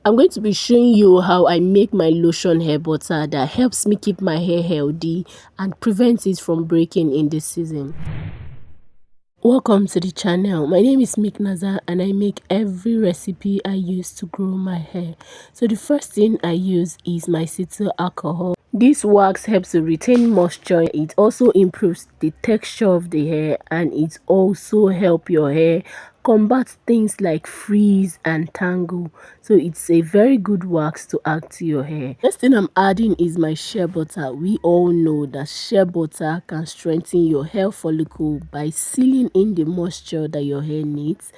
I'm going to be showing you how I make my lotion hair butter that helps me keep my hair healthy and prevents it from breaking in this season. Welcome to the channel. My name is Miknaza and I make every recipe I use to grow my hair. So the first thing I use is my cetyl alcohol. This wax helps to retain moisture. It also improves the texture of the hair, and it also helps your hair combat things like frizz and tangle. So it's a very good wax to add to your hair. Next thing I'm adding is my shea butter. We all know that shea butter can strengthen your hair follicle by sealing in the moisture that your hair needs.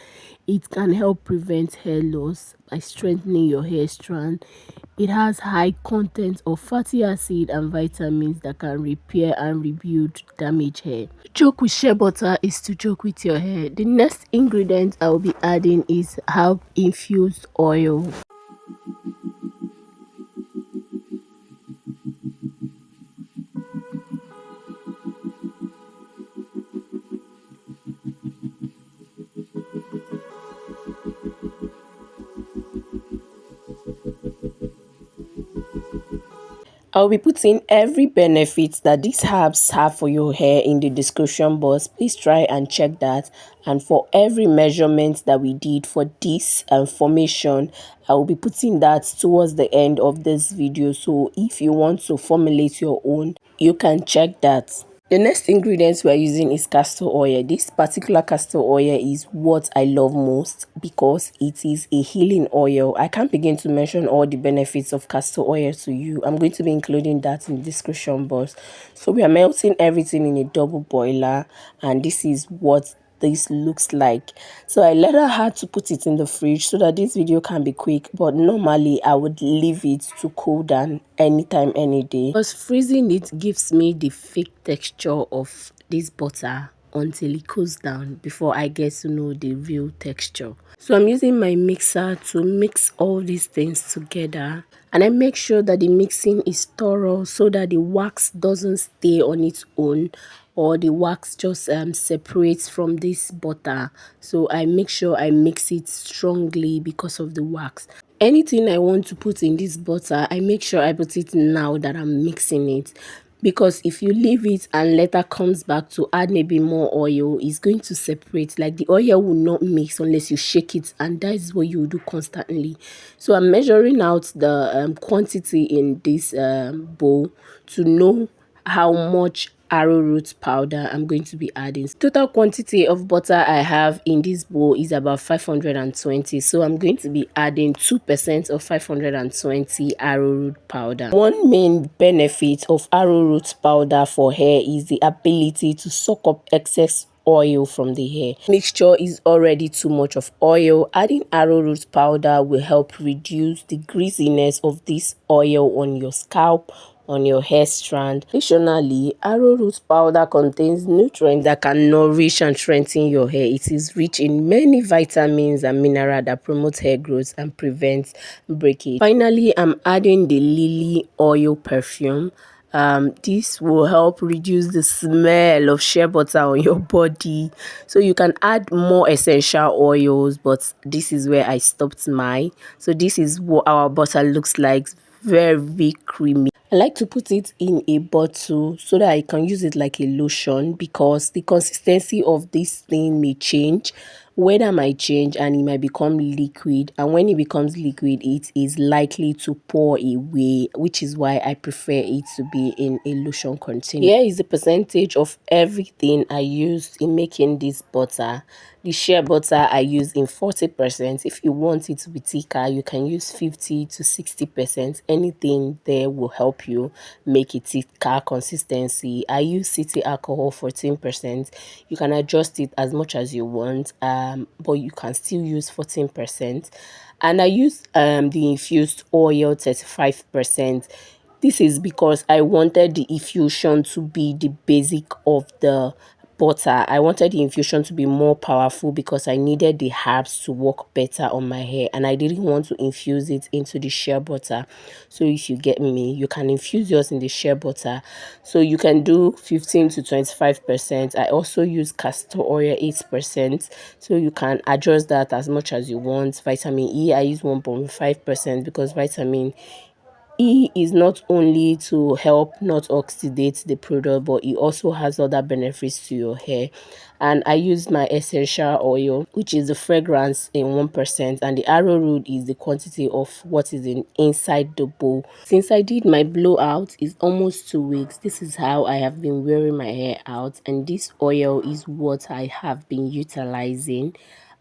It can help prevent hair loss by strengthening your hair strand. It has high content of fatty acid and vitamins that can repair and rebuild damaged hair. To joke with shea butter is to joke with your hair. The next ingredient I will be adding is herb infused oil. I'll be putting every benefit that these herbs have for your hair in the description box. Please try and check that. And for every measurement that we did for this formation, I will be putting that towards the end of this video. So if you want to formulate your own, you can check that. The next ingredients we are using is castor oil. This particular castor oil is what I love most because it is a healing oil. I can't begin to mention all the benefits of castor oil to you. I'm going to be including that in the description box. So we are melting everything in a double boiler, and this is what this looks like. So I later had to put it in the fridge so that this video can be quick, but normally I would leave it to cool down anytime, any day, because freezing it gives me the fake texture of this butter until it cools down before I get to know the real texture. So I'm using my mixer to mix all these things together, and I make sure that the mixing is thorough so that the wax doesn't stay on its own or the wax just separates from this butter. So I make sure I mix it strongly because of the wax. Anything I want to put in this butter, I make sure I put it now that I'm mixing it, because if you leave it and later comes back to add maybe more oil, it's going to separate. Like the oil will not mix unless you shake it, and that is what you do constantly. So I'm measuring out the quantity in this bowl to know how much arrowroot powder I'm going to be adding. Total quantity of butter I have in this bowl is about 520, so I'm going to be adding 2% of 520 arrowroot powder. One main benefit of arrowroot powder for hair is the ability to soak up excess oil from the hair. Mixture is already too much of oil. Adding arrowroot powder will help reduce the greasiness of this oil on your scalp, on your hair strand. Additionally, arrowroot powder contains nutrients that can nourish and strengthen your hair. It is rich in many vitamins and minerals that promote hair growth and prevent breakage. Finally, I'm adding the lily oil perfume. This will help reduce the smell of shea butter on your body. So you can add more essential oils, but this is where I stopped mine. So this is what our butter looks like. Very creamy. I like to put it in a bottle so that I can use it like a lotion, because the consistency of this thing may change. Weather might change and it might become liquid, and when it becomes liquid it is likely to pour away, which is why I prefer it to be in a lotion container. Here is the percentage of everything I used in making this butter. The shea butter I use in 40%. If you want it to be thicker, you can use 50 to 60%. Anything there will help you make it thicker consistency. I use cetyl alcohol 14%. You can adjust it as much as you want, but you can still use 14%. And I use the infused oil 35%. This is because I wanted the infusion to be the basic of the butter. I wanted the infusion to be more powerful because I needed the herbs to work better on my hair, and I didn't want to infuse it into the shea butter. So if you get me, you can infuse yours in the shea butter. So you can do 15 to 25%. I also use castor oil 8%, so you can adjust that as much as you want. Vitamin E, I use 1.5% because vitamin E is not only to help not oxidate the product, but it also has other benefits to your hair. And I use my essential oil, which is the fragrance in 1%, and the arrowroot is the quantity of what is inside the bowl. Since I did my blowout, it's almost 2 weeks. This is how I have been wearing my hair out, and this oil is what I have been utilizing.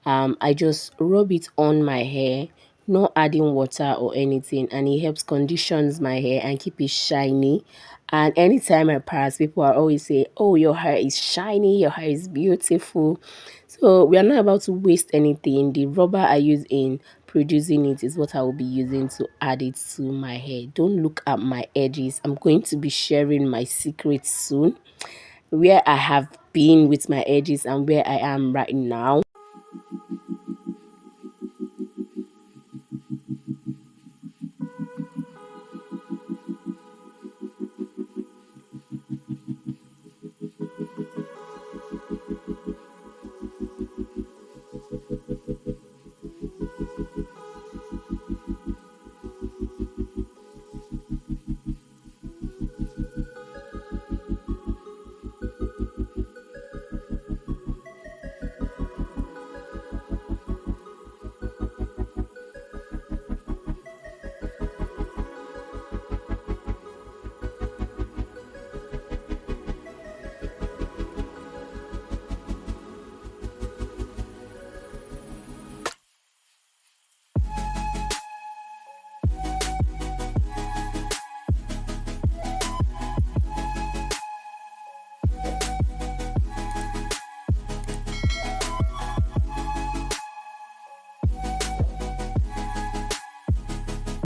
I just rub it on my hair, not adding water or anything, and it helps conditions my hair and keep it shiny. And anytime I pass, people are always say, oh, your hair is shiny, your hair is beautiful. So we are not about to waste anything. The rubber I use in producing it is what I will be using to add it to my hair. Don't look at my edges. I'm going to be sharing my secrets soon, where I have been with my edges and where I am right now.